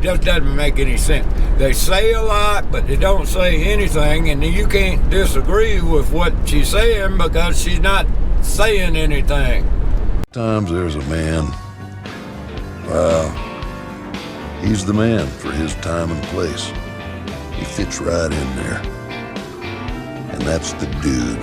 just doesn't make any sense. They say a lot, but they don't say anything, and you can't disagree with what she's saying because she's not saying anything. Sometimes there's a man, he's the man for his time and place. He fits right in there. And that's the dude.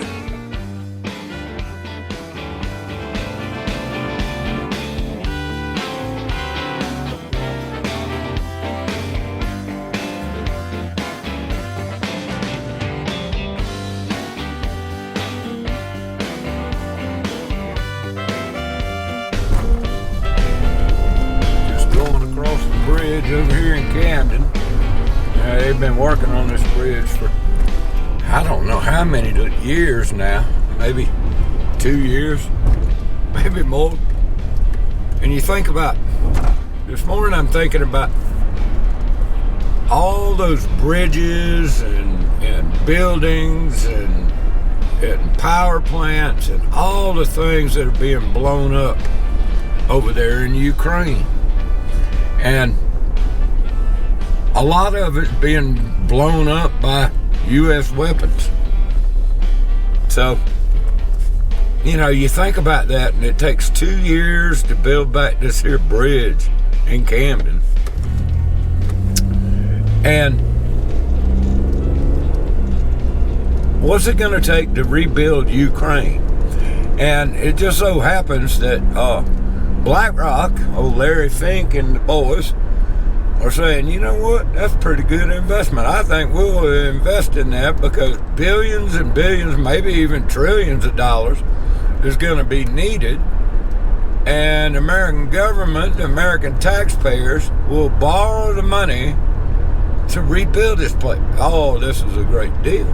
Over here in Camden, they've been working on this bridge for I don't know how many years now, maybe 2 years, maybe more. And you think about, this morning I'm thinking about all those bridges and buildings and power plants and all the things that are being blown up over there in Ukraine. And a lot of it's being blown up by U.S. weapons. So, you think about that, and it takes 2 years to build back this here bridge in Camden. And what's it going to take to rebuild Ukraine? And it just so happens that BlackRock, old Larry Fink and the boys, are saying, you know what, that's a pretty good investment. I think we'll invest in that because billions and billions, maybe even trillions of dollars is going to be needed. And the American government, the American taxpayers will borrow the money to rebuild this place. Oh, this is a great deal.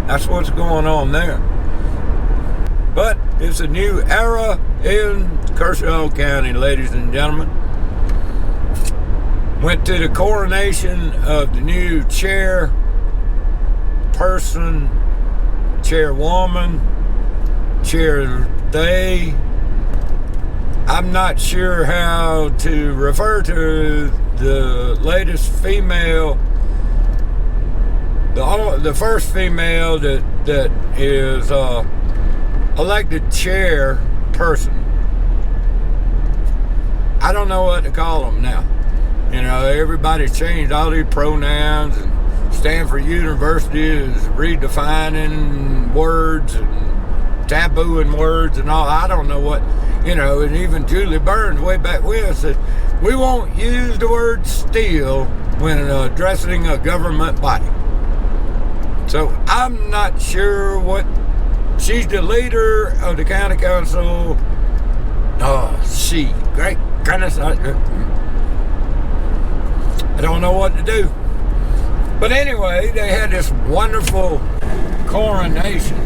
That's what's going on there. But it's a new era in Kershaw County, ladies and gentlemen. Went to the coronation of the new chairperson, chairwoman, chair-they. I'm not sure how to refer to the latest female, the first female that is elected chairperson. I don't know what to call them now. Everybody's changed all these pronouns, and Stanford University is redefining words and tabooing words and all. I don't know what, and even Julie Burns way back when said, we won't use the word steal when addressing a government body. So I'm not sure what, she's the leader of the county council. Great goodness. I don't know what to do. But anyway, they had this wonderful coronation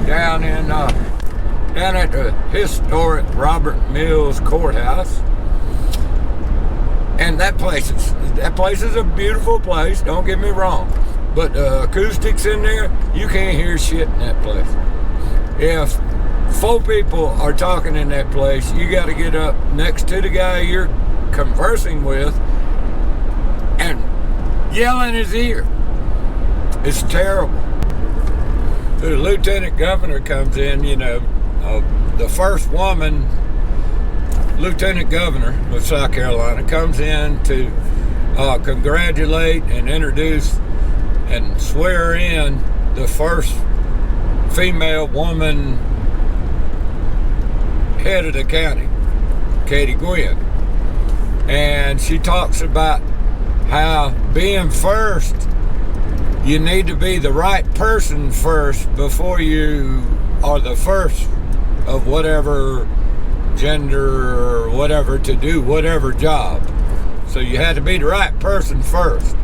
down at the historic Robert Mills Courthouse. And that place is a beautiful place, don't get me wrong. But the acoustics in there, you can't hear shit in that place. If 4 people are talking in that place, you got to get up next to the guy you're conversing with and yell in his ear. It's terrible. The lieutenant governor comes in, the first woman lieutenant governor of South Carolina comes in to congratulate and introduce and swear in the first female woman head of the county, Katie Gwynn. And she talks about how being first, you need to be the right person first before you are the first of whatever gender or whatever to do whatever job. So you had to be the right person first.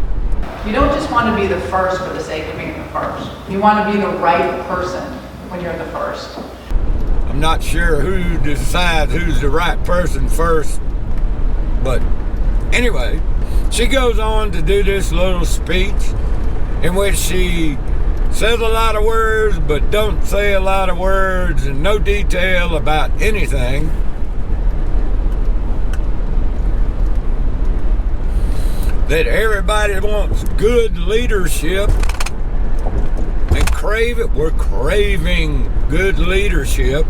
You don't just want to be the first for the sake of being the first. You want to be the right person when you're the first. I'm not sure who decides who's the right person first, but anyway, she goes on to do this little speech in which she says a lot of words but don't say a lot of words and no detail about anything. that everybody wants good leadership and crave it. We're craving good leadership.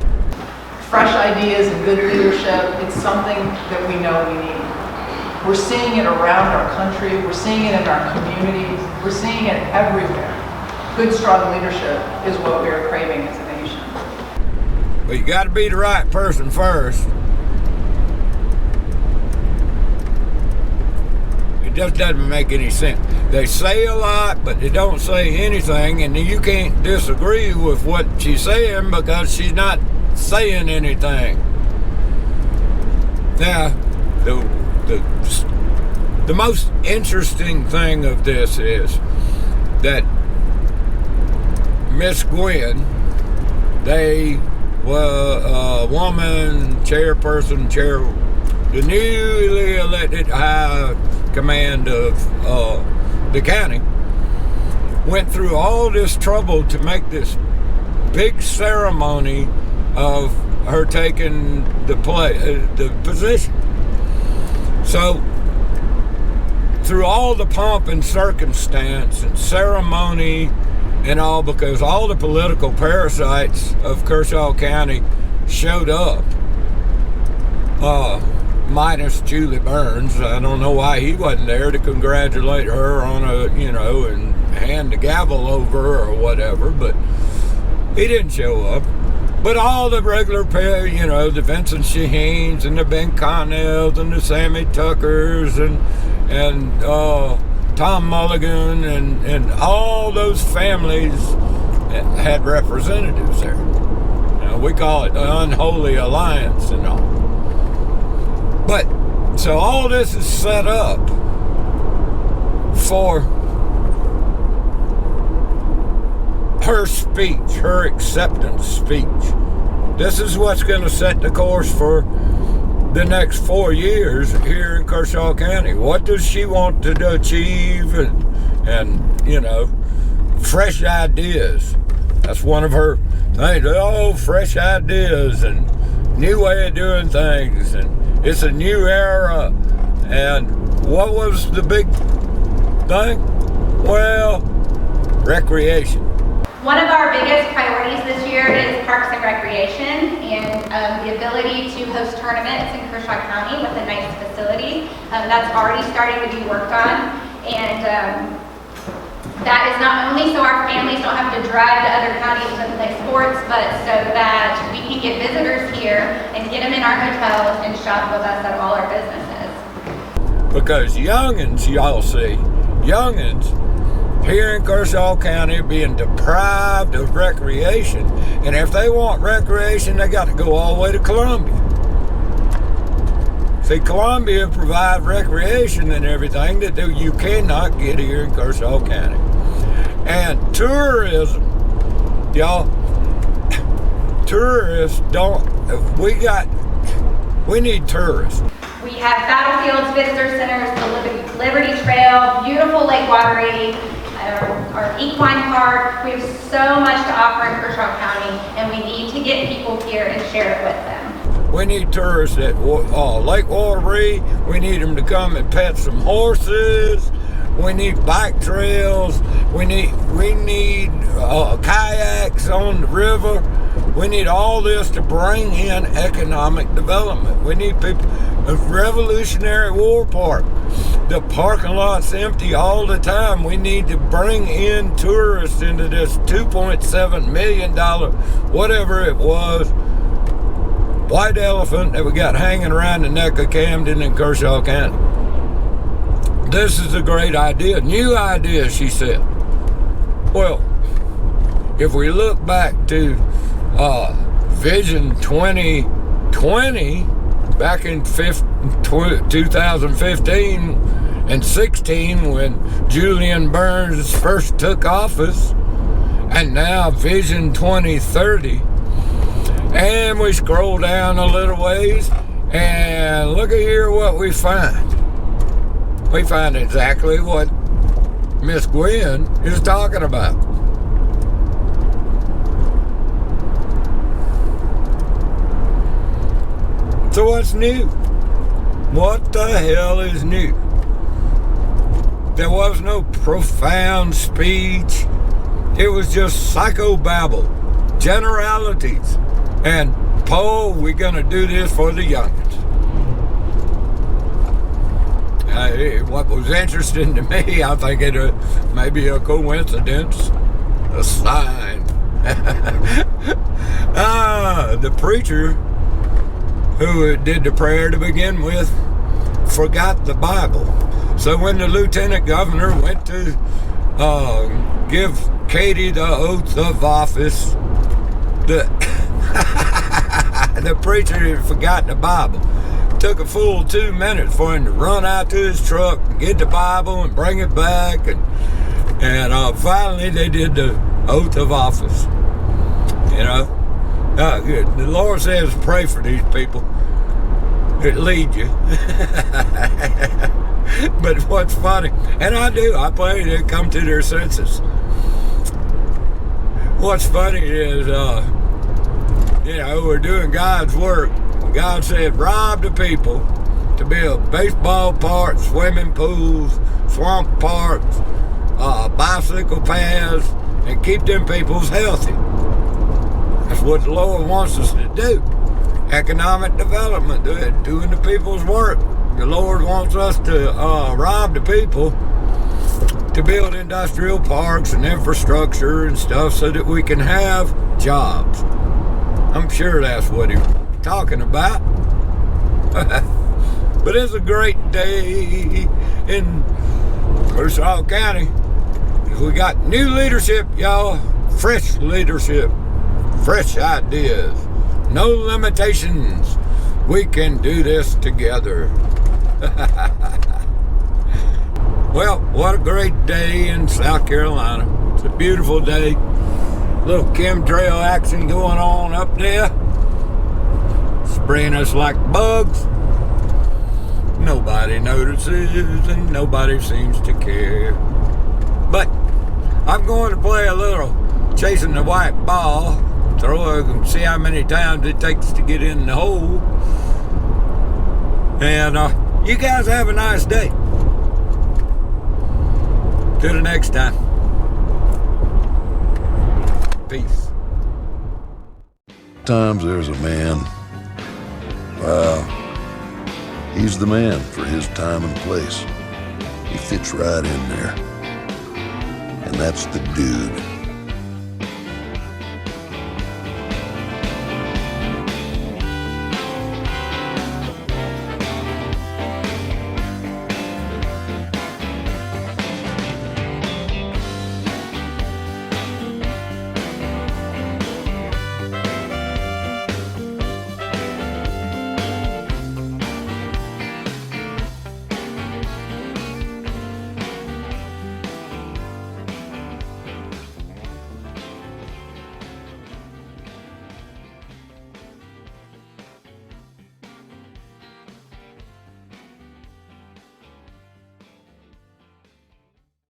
Fresh ideas and good leadership, it's something that we know we need. We're seeing it around our country, we're seeing it in our communities, we're seeing it everywhere. Good, strong leadership is what we are craving as a nation. But you got to be the right person first. It just doesn't make any sense. They say a lot, but they don't say anything, and you can't disagree with what she's saying because she's not saying anything. Now, the most interesting thing of this is that Miss Gwen, they were a woman chairperson, the newly elected high command of the county, went through all this trouble to make this big ceremony of her taking the position. So, through all the pomp and circumstance and ceremony and all, because all the political parasites of Kershaw County showed up, minus Julie Burns. I don't know why he wasn't there to congratulate her on and hand the gavel over or whatever, but he didn't show up. But all the regular the Vincent Shaheens and the Ben Connells and the Sammy Tuckers and Tom Mulligan and all those families had representatives there. We call it the Unholy Alliance and all. But, so all this is set up for her speech, her acceptance speech. This is what's going to set the course for the next 4 years here in Kershaw County. What does she want to achieve? And fresh ideas. That's one of her things. Oh, fresh ideas and new way of doing things. And it's a new era. And what was the big thing? Well, recreation. One of our biggest priorities this year is Parks and Recreation and the ability to host tournaments in Kershaw County with a nice facility. That's already starting to be worked on, and that is not only so our families don't have to drive to other counties to play sports, but so that we can get visitors here and get them in our hotels and shop with us at all our businesses. Because youngins, y'all see, youngins here in Kershaw County are being deprived of recreation, and if they want recreation, they got to go all the way to Columbia. See, Columbia provides recreation and everything that you cannot get here in Kershaw County. And tourism, y'all, tourists we need tourists. We have battlefields, visitor centers, the Liberty Trail, beautiful Lake Wateree, our equine park. We have so much to offer in Kershaw County, and we need to get people here and share it with them. We need tourists at Lake Wateree. We need them to come and pet some horses. We need bike trails. We need kayaks on the river. We need all this to bring in economic development. We need people. A Revolutionary War Park. The parking lot's empty all the time. We need to bring in tourists into this $2.7 million, whatever it was, white elephant that we got hanging around the neck of Camden in Kershaw County. This is a great idea. New idea, she said. Well, if we look back to Vision 2020, back in 2015 and 16 when Julian Burns first took office, and now Vision 2030. And we scroll down a little ways and look at here what we find. We find exactly what Miss Gwen is talking about. So what's new? What the hell is new? There was no profound speech. It was just psychobabble, generalities, and Paul, we're gonna do this for the youngins. What was interesting to me, I think it may be a coincidence, a sign. The preacher who did the prayer to begin with forgot the Bible. So when the lieutenant governor went to give Katie the oath of office, the preacher had forgotten the Bible. Took a full 2 minutes for him to run out to his truck and get the Bible and bring it back, and finally they did the oath of office. You know, good. The Lord says pray for these people. It leads you. But what's funny, and I pray they come to their senses. What's funny is, we're doing God's work. God said, rob the people to build baseball parks, swimming pools, swamp parks, bicycle paths, and keep them peoples healthy. That's what the Lord wants us to do. Economic development, doing the people's work. The Lord wants us to rob the people to build industrial parks and infrastructure and stuff so that we can have jobs. I'm sure that's what he's talking about. But it's a great day in Kershaw County. We got new leadership, y'all. Fresh leadership. Fresh ideas. No limitations. We can do this together. Well, what a great day in South Carolina. It's a beautiful day. Little chemtrail action going on up there. Spraying us like bugs. Nobody notices and nobody seems to care. But I'm going to play a little chasing the white ball. Throw it and see how many times it takes to get in the hole. And you guys have a nice day. Till the next time. Peace. Times there's a man. Wow. He's the man for his time and place. He fits right in there. And that's the dude.